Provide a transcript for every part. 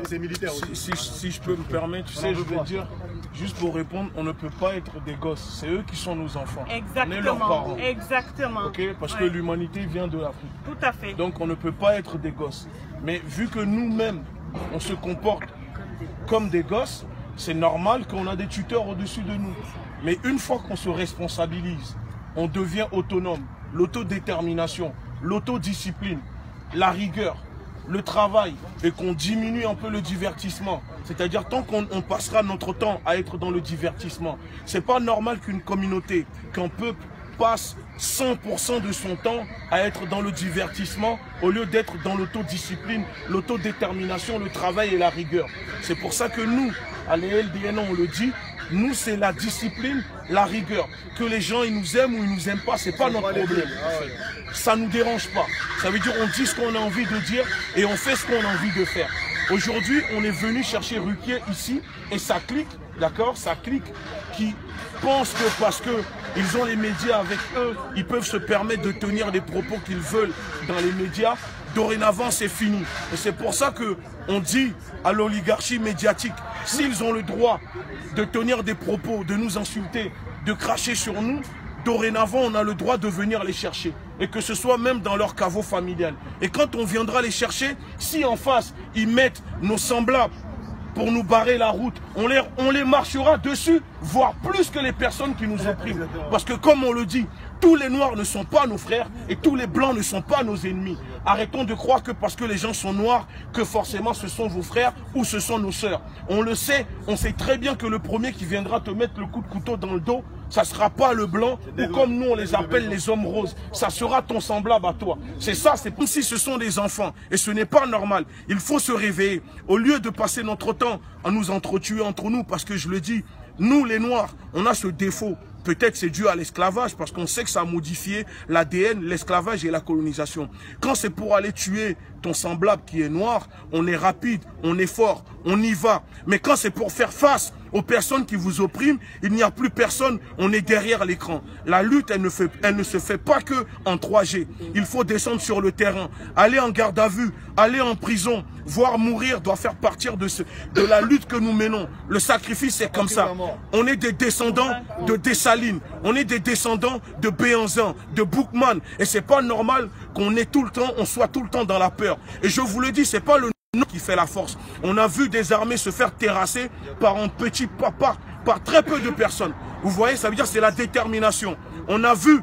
C'est militaire aussi. Si je peux me permettre, tu sais, je veux dire, juste pour répondre, on ne peut pas être des gosses. C'est eux qui sont nos enfants. Exactement. On est leurs parents. Exactement. Ok, parce que l'humanité vient de l'Afrique. Tout à fait. Donc on ne peut pas être des gosses. Mais vu que nous-mêmes, on se comporte comme des gosses, c'est normal qu'on a des tuteurs au-dessus de nous. Mais une fois qu'on se responsabilise, on devient autonome. L'autodétermination, l'autodiscipline, la rigueur, le travail, et qu'on diminue un peu le divertissement. C'est-à-dire tant qu'on passera notre temps à être dans le divertissement. C'est pas normal qu'une communauté, qu'un peuple passe 100% de son temps à être dans le divertissement au lieu d'être dans l'autodiscipline, l'autodétermination, le travail et la rigueur. C'est pour ça que nous, à l'ELDN, on le dit, nous c'est la discipline, la rigueur. Que les gens ils nous aiment ou ils nous aiment pas, c'est pas notre problème. Ça nous dérange pas. Ça veut dire on dit ce qu'on a envie de dire et on fait ce qu'on a envie de faire. Aujourd'hui, on est venu chercher Ruquier ici et ça clique, d'accord, ça clique qui pensent que parce que ils ont les médias avec eux, ils peuvent se permettre de tenir des propos qu'ils veulent dans les médias. Dorénavant, c'est fini. Et c'est pour ça que on dit à l'oligarchie médiatique, s'ils ont le droit de tenir des propos, de nous insulter, de cracher sur nous, dorénavant, on a le droit de venir les chercher. Et que ce soit même dans leur caveau familial. Et quand on viendra les chercher, si en face, ils mettent nos semblables pour nous barrer la route, on les marchera dessus, voire plus que les personnes qui nous oppriment. Parce que comme on le dit, tous les noirs ne sont pas nos frères et tous les blancs ne sont pas nos ennemis. Arrêtons de croire que parce que les gens sont noirs, que forcément ce sont vos frères ou ce sont nos sœurs. On le sait, on sait très bien que le premier qui viendra te mettre le coup de couteau dans le dos, ça ne sera pas le blanc ou comme nous on les appelle les hommes roses. Ça sera ton semblable à toi. C'est ça, c'est comme si ce sont des enfants. Et ce n'est pas normal. Il faut se réveiller. Au lieu de passer notre temps à nous entretuer entre nous, parce que je le dis, nous les noirs, on a ce défaut. Peut-être c'est dû à l'esclavage, parce qu'on sait que ça a modifié l'ADN, l'esclavage et la colonisation. Quand c'est pour aller tuer ton semblable qui est noir, on est rapide, on est fort, on y va. Mais quand c'est pour faire face aux personnes qui vous oppriment, il n'y a plus personne, on est derrière l'écran. La lutte, elle ne se fait pas que en 3G. Il faut descendre sur le terrain, aller en garde à vue, aller en prison, voire mourir doit faire partie de la lutte que nous menons. Le sacrifice, c'est comme ça. On est des descendants de Dessalines, on est des descendants de Béhanzin, de Boukman. Et c'est pas normal qu'on ait tout le temps, on soit tout le temps dans la peur. Et je vous le dis, c'est pas le nom qui fait la force. On a vu des armées se faire terrasser par un petit papa, par très peu de personnes. Vous voyez, ça veut dire c'est la détermination. On a vu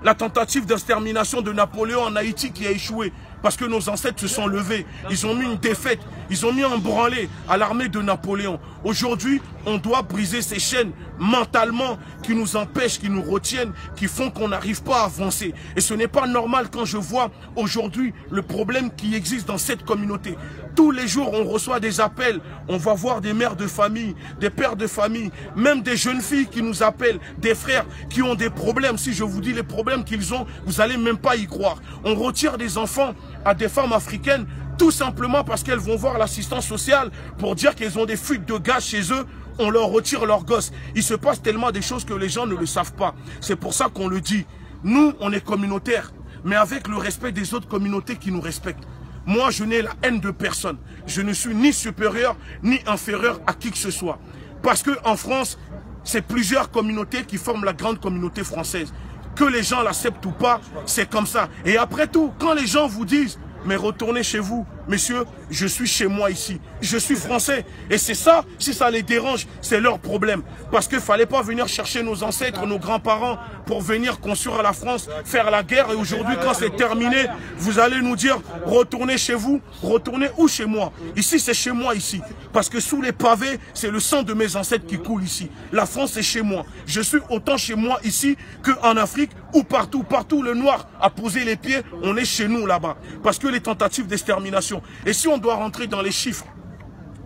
la tentative d'extermination de Napoléon en Haïti qui a échoué. Parce que nos ancêtres se sont levés. Ils ont mis une défaite. Ils ont mis un branlé à l'armée de Napoléon. Aujourd'hui, on doit briser ces chaînes mentalement qui nous empêchent, qui nous retiennent, qui font qu'on n'arrive pas à avancer. Et ce n'est pas normal quand je vois aujourd'hui le problème qui existe dans cette communauté. Tous les jours, on reçoit des appels. On va voir des mères de famille, des pères de famille, même des jeunes filles qui nous appellent, des frères qui ont des problèmes. Si je vous dis les problèmes qu'ils ont, vous n'allez même pas y croire. On retire des enfants à des femmes africaines tout simplement parce qu'elles vont voir l'assistance sociale pour dire qu'elles ont des fuites de gaz chez eux. On leur retire leurs gosses. Il se passe tellement des choses que les gens ne le savent pas. C'est pour ça qu'on le dit. Nous, on est communautaires, mais avec le respect des autres communautés qui nous respectent. Moi, je n'ai la haine de personne. Je ne suis ni supérieur, ni inférieur à qui que ce soit. Parce qu'en France, c'est plusieurs communautés qui forment la grande communauté française. Que les gens l'acceptent ou pas, c'est comme ça. Et après tout, quand les gens vous disent « mais retournez chez vous », messieurs, je suis chez moi ici. Je suis français. Et c'est ça, si ça les dérange, c'est leur problème. Parce qu'il ne fallait pas venir chercher nos ancêtres, nos grands-parents, pour venir construire la France, faire la guerre. Et aujourd'hui, quand c'est terminé, vous allez nous dire, retournez chez vous, retournez où chez moi? Ici, c'est chez moi, ici. Parce que sous les pavés, c'est le sang de mes ancêtres qui coule ici. La France, c'est chez moi. Je suis autant chez moi ici qu'en Afrique ou partout. Partout, le noir a posé les pieds, on est chez nous là-bas. Parce que les tentatives d'extermination. Et si on doit rentrer dans les chiffres,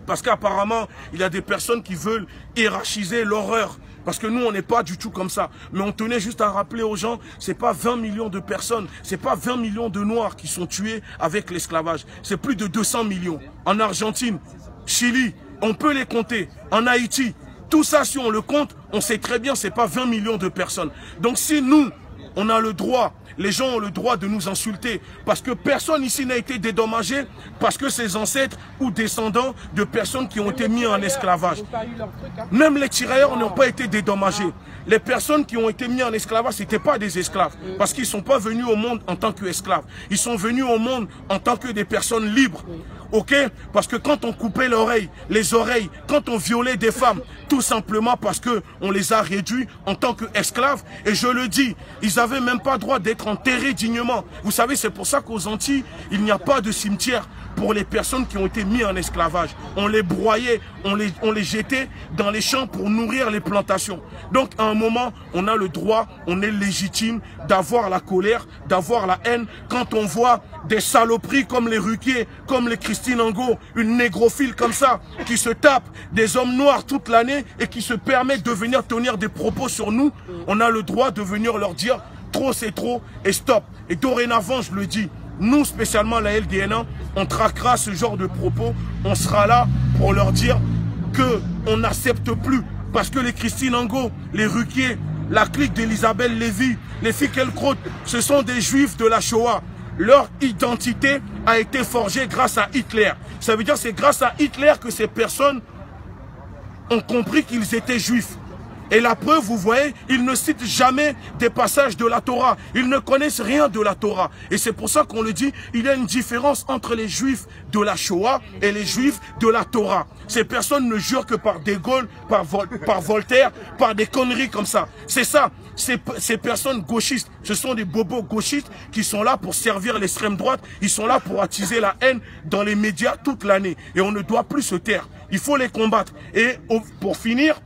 parce qu'apparemment, il y a des personnes qui veulent hiérarchiser l'horreur. Parce que nous, on n'est pas du tout comme ça. Mais on tenait juste à rappeler aux gens, c'est pas 20 millions de personnes, c'est pas 20 millions de Noirs qui sont tués avec l'esclavage. C'est plus de 200 millions. En Argentine, Chili, on peut les compter. En Haïti, tout ça, si on le compte, on sait très bien, c'est pas 20 millions de personnes. Donc si nous, on a le droit, les gens ont le droit de nous insulter. Parce que personne ici n'a été dédommagé parce que ses ancêtres ou descendants de personnes qui ont été mis en esclavage. Même les tirailleurs n'ont pas été dédommagés. Les personnes qui ont été mises en esclavage, ce n'étaient pas des esclaves. Parce qu'ils ne sont pas venus au monde en tant qu'esclaves. Ils sont venus au monde en tant que des personnes libres. Ok? Parce que quand on coupait les oreilles, quand on violait des femmes, tout simplement parce qu'on les a réduits en tant qu'esclaves, et je le dis, ils n'avaient même pas droit d'être enterrés dignement. Vous savez, c'est pour ça qu'aux Antilles, il n'y a pas de cimetière pour les personnes qui ont été mises en esclavage. On les broyait, on les jetait dans les champs pour nourrir les plantations. Donc à un moment, on a le droit, on est légitime d'avoir la colère, d'avoir la haine. Quand on voit des saloperies comme les Ruquier, comme les Christine Angot, une négrophile comme ça, qui se tape des hommes noirs toute l'année et qui se permettent de venir tenir des propos sur nous, on a le droit de venir leur dire trop c'est trop et stop. Et dorénavant, je le dis, nous spécialement la LDN1, on traquera ce genre de propos, on sera là pour leur dire qu'on n'accepte plus. Parce que les Christine Angot, les Ruquier, la clique d'Elisabeth Lévy, les Fickelkraut, ce sont des juifs de la Shoah. Leur identité a été forgée grâce à Hitler. Ça veut dire que c'est grâce à Hitler que ces personnes ont compris qu'ils étaient juifs. Et la preuve, vous voyez, ils ne citent jamais des passages de la Torah. Ils ne connaissent rien de la Torah. Et c'est pour ça qu'on le dit, il y a une différence entre les juifs de la Shoah et les juifs de la Torah. Ces personnes ne jurent que par De Gaulle, par Voltaire, par des conneries comme ça. C'est ça. Ces personnes gauchistes, ce sont des bobos gauchistes qui sont là pour servir l'extrême droite. Ils sont là pour attiser la haine dans les médias toute l'année. Et on ne doit plus se taire. Il faut les combattre. Et pour finir,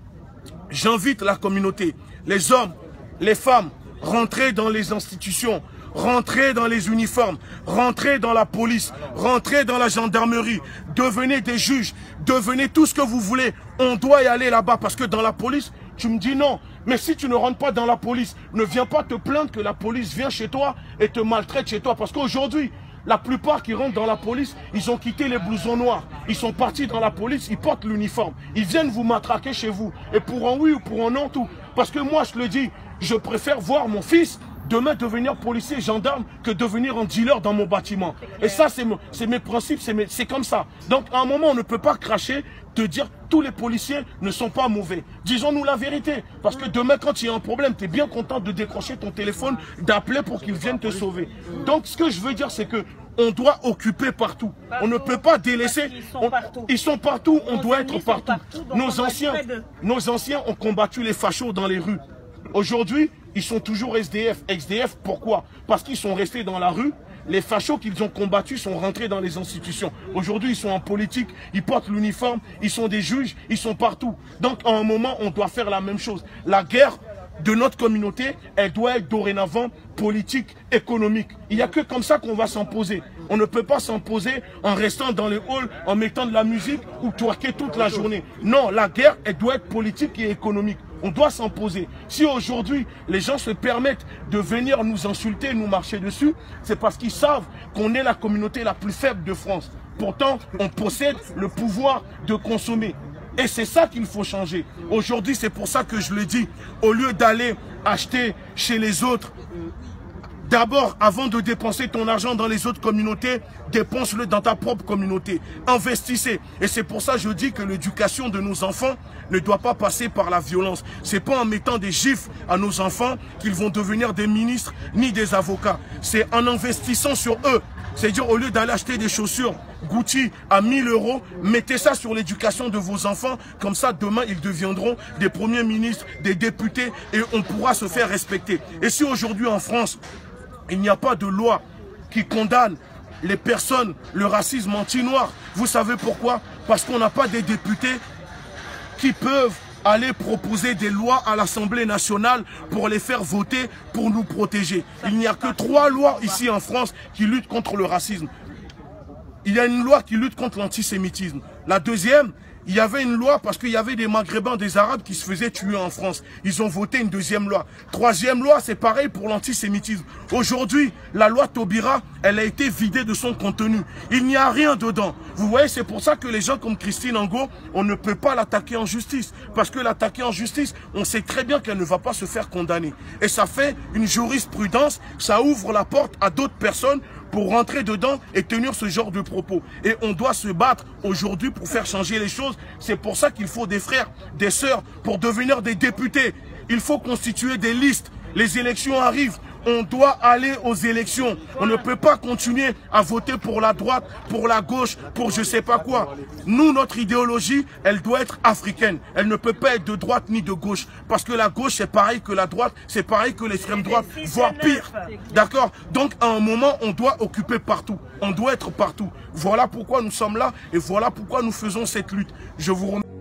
j'invite la communauté, les hommes, les femmes, rentrez dans les institutions, rentrez dans les uniformes, rentrez dans la police, rentrez dans la gendarmerie, devenez des juges, devenez tout ce que vous voulez. On doit y aller là-bas parce que dans la police, tu me dis non. Mais si tu ne rentres pas dans la police, ne viens pas te plaindre que la police vient chez toi et te maltraite chez toi. Parce qu'aujourd'hui, la plupart qui rentrent dans la police, ils ont quitté les blousons noirs. Ils sont partis dans la police, ils portent l'uniforme. Ils viennent vous matraquer chez vous. Et pour un oui ou pour un non, tout. Parce que moi, je le dis, je préfère voir mon fils demain devenir policier, gendarme, que devenir un dealer dans mon bâtiment. Et ça, c'est mes principes, c'est comme ça. Donc, à un moment, on ne peut pas cracher, te dire tous les policiers ne sont pas mauvais. Disons-nous la vérité. Parce que demain, quand il y a un problème, tu es bien content de décrocher ton téléphone, d'appeler pour qu'ils viennent te sauver. Donc, ce que je veux dire, c'est que on doit occuper partout. On ne peut pas délaisser. Ils sont partout, on doit être partout. Nos anciens ont combattu les fachos dans les rues. Aujourd'hui, ils sont toujours SDF. XDF, pourquoi? Parce qu'ils sont restés dans la rue. Les fachos qu'ils ont combattus sont rentrés dans les institutions. Aujourd'hui, ils sont en politique, ils portent l'uniforme, ils sont des juges, ils sont partout. Donc, à un moment, on doit faire la même chose. La guerre de notre communauté, elle doit être dorénavant politique, économique. Il n'y a que comme ça qu'on va s'imposer. On ne peut pas s'imposer en restant dans les halls, en mettant de la musique ou twerker toute la journée. Non, la guerre, elle doit être politique et économique. On doit s'imposer. Si aujourd'hui, les gens se permettent de venir nous insulter, nous marcher dessus, c'est parce qu'ils savent qu'on est la communauté la plus faible de France. Pourtant, on possède le pouvoir de consommer. Et c'est ça qu'il faut changer. Aujourd'hui, c'est pour ça que je le dis. Au lieu d'aller acheter chez les autres, d'abord, avant de dépenser ton argent dans les autres communautés, dépense-le dans ta propre communauté. Investissez. Et c'est pour ça que je dis que l'éducation de nos enfants ne doit pas passer par la violence. C'est pas en mettant des gifles à nos enfants qu'ils vont devenir des ministres ni des avocats. C'est en investissant sur eux. C'est-à-dire, au lieu d'aller acheter des chaussures Gucci à 1000 €, mettez ça sur l'éducation de vos enfants. Comme ça, demain, ils deviendront des premiers ministres, des députés, et on pourra se faire respecter. Et si aujourd'hui, en France, il n'y a pas de loi qui condamne les personnes, le racisme anti-noir, vous savez pourquoi? Parce qu'on n'a pas des députés qui peuvent aller proposer des lois à l'Assemblée nationale pour les faire voter, pour nous protéger. Il n'y a que 3 lois ici en France qui luttent contre le racisme. Il y a une loi qui lutte contre l'antisémitisme. La deuxième, il y avait une loi parce qu'il y avait des Maghrébins, des Arabes qui se faisaient tuer en France. Ils ont voté une deuxième loi. Troisième loi, c'est pareil pour l'antisémitisme. Aujourd'hui, la loi Taubira, elle a été vidée de son contenu. Il n'y a rien dedans. Vous voyez, c'est pour ça que les gens comme Christine Angot, on ne peut pas l'attaquer en justice. Parce que l'attaquer en justice, on sait très bien qu'elle ne va pas se faire condamner. Et ça fait une jurisprudence, ça ouvre la porte à d'autres personnes pour rentrer dedans et tenir ce genre de propos. Et on doit se battre aujourd'hui pour faire changer les choses. C'est pour ça qu'il faut des frères, des sœurs, pour devenir des députés. Il faut constituer des listes. Les élections arrivent. On doit aller aux élections. On ne peut pas continuer à voter pour la droite, pour la gauche, pour je sais pas quoi. Nous, notre idéologie, elle doit être africaine. Elle ne peut pas être de droite ni de gauche. Parce que la gauche, c'est pareil que la droite, c'est pareil que l'extrême droite, voire pire. D'accord? Donc, à un moment, on doit occuper partout. On doit être partout. Voilà pourquoi nous sommes là et voilà pourquoi nous faisons cette lutte. Je vous remercie.